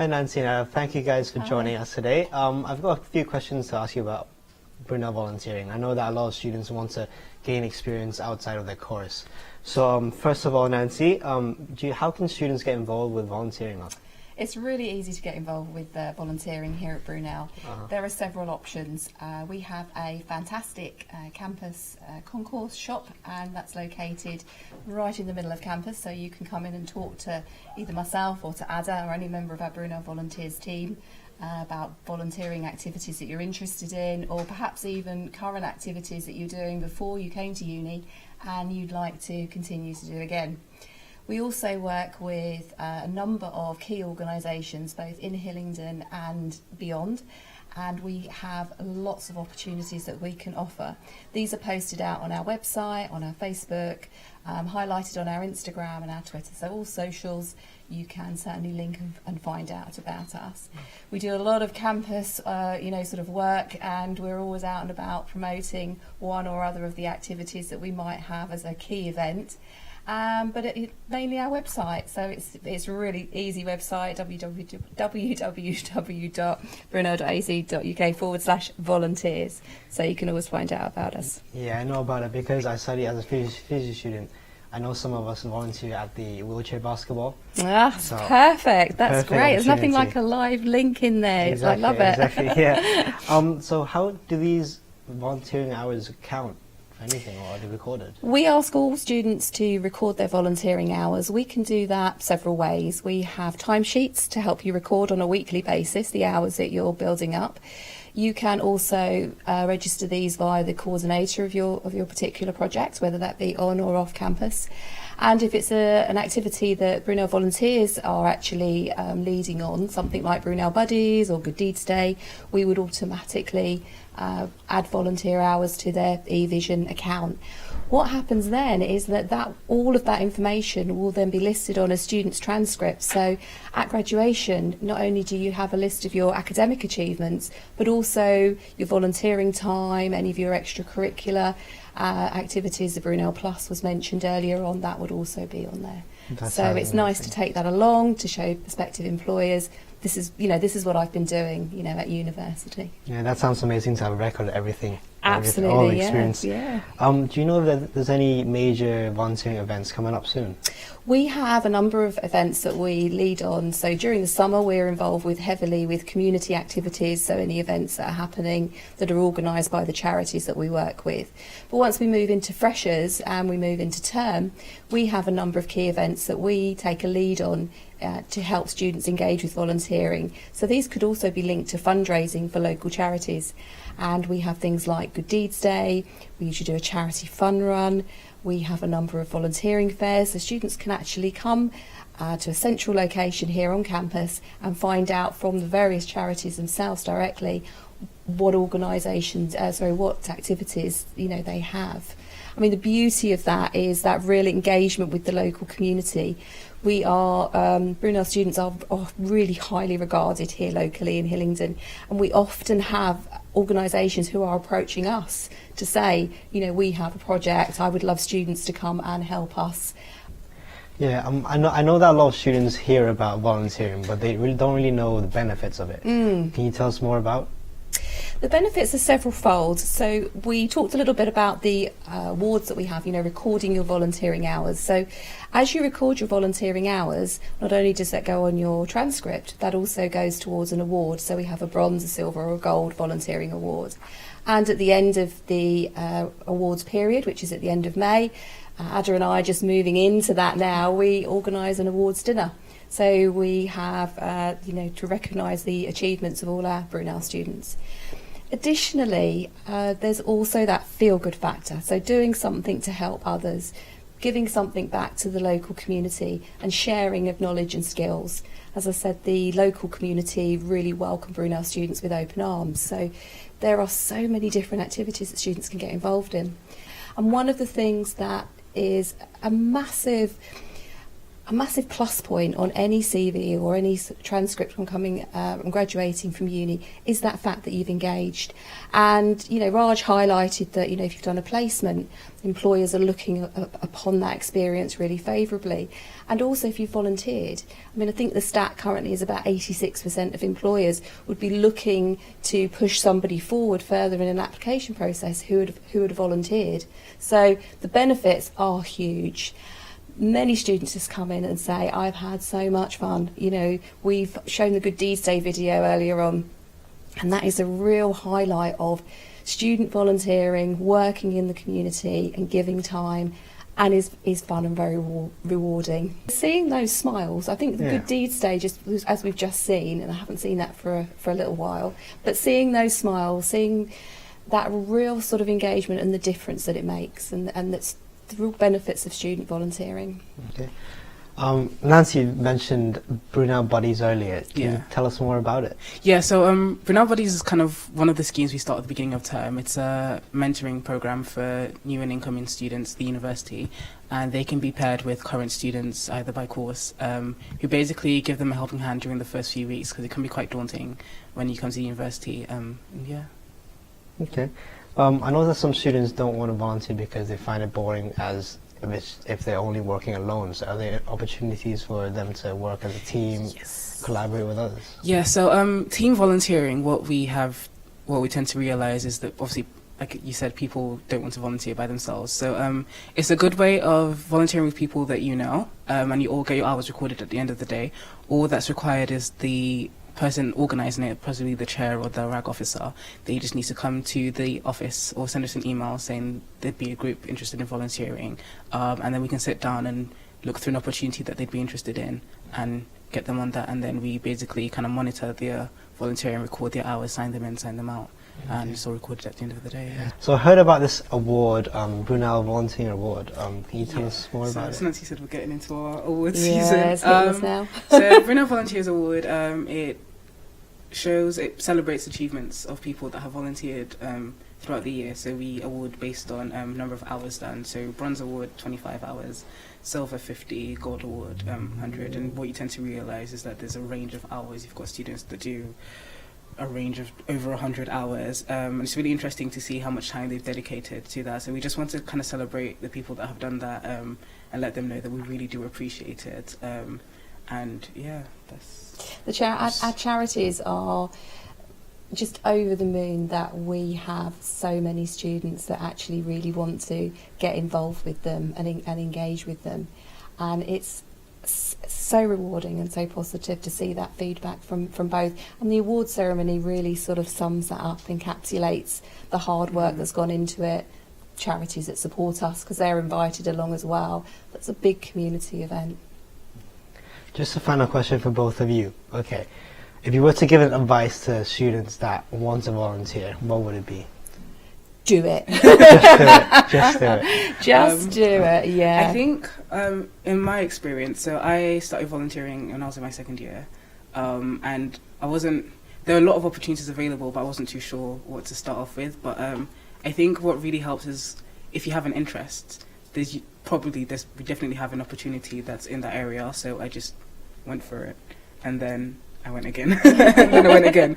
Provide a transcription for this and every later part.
Hi Nancy, thank you guys for joining us today. I've got a few questions to ask you about Brunel volunteering. I know that a lot of students want to gain experience outside of their course. So first of all, Nancy, how can students get involved with volunteering? It's really easy to get involved with volunteering here at Brunel. There are several options. We have a fantastic campus concourse shop, and that's located right in the middle of campus, so you can come in and talk to either myself or to Ada or any member of our Brunel Volunteers team about volunteering activities that you're interested in, or perhaps even current activities that you're doing before you came to uni and you'd like to continue to do again. We also work with a number of key organisations both in Hillingdon and beyond, and we have lots of opportunities that we can offer. These are posted out on our website, on our Facebook, highlighted on our Instagram and our Twitter, so all socials you can certainly link and find out about us. We do a lot of campus sort of work, and we're always out and about promoting one or other of the activities that we might have as a key event. But it's mainly our website, so it's a really easy website, www.brunel.ac.uk/volunteers, so you can always find out about us. Yeah, I know about it because I study as a physics student. I know some of us volunteer at the wheelchair basketball. So perfect, that's great. There's nothing like a live link in there. Exactly, I love it. Exactly, yeah. So how do these volunteering hours count? Anything, or are they recorded? We ask all students to record their volunteering hours. We can do that several ways. We have timesheets to help you record on a weekly basis the hours that you're building up. You can also register these via the coordinator of your particular project, whether that be on or off campus. And if it's an activity that Brunel Volunteers are actually leading on, something like Brunel Buddies or Good Deeds Day, we would automatically add volunteer hours to their eVision account. What happens then is that all of that information will then be listed on a student's transcript. So at graduation, not only do you have a list of your academic achievements, but also your volunteering time, any of your extracurricular activities. The Brunel Plus was mentioned earlier on, that would also be on there. So it's nice to take that along to show prospective employers this is what I've been doing, at university. Yeah, that sounds amazing to have a record of everything. Absolutely, all the experience. Yeah. Do you know if there's any major volunteering events coming up soon? We have a number of events that we lead on. So during the summer, we're involved heavily with community activities, so any events that are happening that are organised by the charities that we work with. But once we move into freshers and we move into term, we have a number of key events that we take a lead on to help students engage with volunteering. So these could also be linked to fundraising for local charities. And we have things like Good Deeds Day, we usually do a charity fun run, we have a number of volunteering fairs, so students can actually come to a central location here on campus and find out from the various charities themselves directly what what activities they have. I mean, the beauty of that is that real engagement with the local community. We are, Brunel students are really highly regarded here locally in Hillingdon, and we often have organisations who are approaching us to say, we have a project, I would love students to come and help us. Yeah, I know that a lot of students hear about volunteering, but they don't really know the benefits of it. Can you tell us more about? The benefits are several-fold. So we talked a little bit about the awards that we have, recording your volunteering hours. So as you record your volunteering hours, not only does that go on your transcript, that also goes towards an award. So we have a bronze, a silver or a gold volunteering award. And at the end of the awards period, which is at the end of May, Ada and I are just moving into that now, we organise an awards dinner. So we have, to recognise the achievements of all our Brunel students. Additionally, there's also that feel-good factor. So doing something to help others, giving something back to the local community and sharing of knowledge and skills. As I said, the local community really welcome Brunel students with open arms. So there are so many different activities that students can get involved in. And one of the things that is a massive a massive plus point on any CV or any transcript from coming and graduating from uni is that fact that you've engaged. And, you know, Raj highlighted that, you know, if you've done a placement, employers are looking upon that experience really favourably. And also if you've volunteered. I mean, I think the stat currently is about 86% of employers would be looking to push somebody forward further in an application process who had volunteered. So the benefits are huge. Many students just come in and say, I've had so much fun. You know, we've shown the Good Deeds Day video earlier on, and that is a real highlight of student volunteering, working in the community and giving time, and is fun and very rewarding. Seeing those smiles, I think the Good Deeds Day, just as we've just seen, and I haven't seen that for a little while, but seeing those smiles, seeing that real sort of engagement and the difference that it makes, and that's the real benefits of student volunteering. Okay. Nancy, you mentioned Brunel Buddies earlier. Can you tell us more about it? Yeah, so Brunel Buddies is kind of one of the schemes we start at the beginning of term. It's a mentoring program for new and incoming students at the university, and they can be paired with current students either by course, who basically give them a helping hand during the first few weeks, because it can be quite daunting when you come to the university. Okay. I know that some students don't want to volunteer because they find it boring as if they're only working alone. So are there opportunities for them to work as a team, collaborate with others? Yeah, so team volunteering, what we tend to realize is that obviously, like you said, people don't want to volunteer by themselves. So it's a good way of volunteering with people that you know, and you all get your hours recorded at the end of the day. All that's required is the person organising it, possibly the chair or the RAG officer. They just need to come to the office or send us an email saying there'd be a group interested in volunteering, and then we can sit down and look through an opportunity that they'd be interested in and get them on that, and then we basically kind of monitor their volunteering, record their hours, sign them in, sign them out, and it's all recorded at the end of the day. So I heard about this award, Brunel Volunteering Award. Can you tell us more about it? So Nancy said we're getting into our award Yeah, season. it's hitting us now. So Brunel Volunteers Award, it celebrates achievements of people that have volunteered throughout the year. So we award based on number of hours done. So bronze award 25 hours, silver 50, gold award 100. And what you tend to realise is that there's a range of hours. You've got students that do a range of over 100 hours, and it's really interesting to see how much time they've dedicated to that. So we just want to kind of celebrate the people that have done that, and let them know that we really do appreciate it. And yeah, that's our charities are just over the moon that we have so many students that actually really want to get involved with them and engage with them, and it's so rewarding and so positive to see that feedback from both. And the award ceremony really sort of sums that up, encapsulates the hard work that's gone into it. Charities that support us, because they're invited along as well. That's a big community event. Just a final question for both of you. Okay, if you were to give an advice to students that want to volunteer, what would it be? Do it. Just do it. Just do it, yeah. I think, in my experience, so I started volunteering when I was in my second year, and there were a lot of opportunities available, but I wasn't too sure what to start off with. But I think what really helps is if you have an interest, we definitely have an opportunity that's in that area. So I just went for it, and then I went again, and then I went again.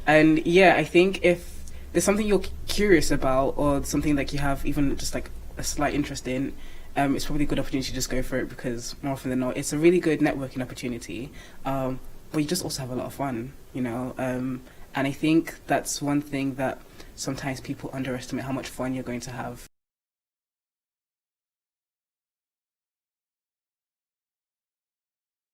And yeah, I think if there's something you're curious about, or something like you have even just like a slight interest in, it's probably a good opportunity to just go for it, because more often than not, it's a really good networking opportunity. But you just also have a lot of fun, you know. And I think that's one thing that sometimes people underestimate, how much fun you're going to have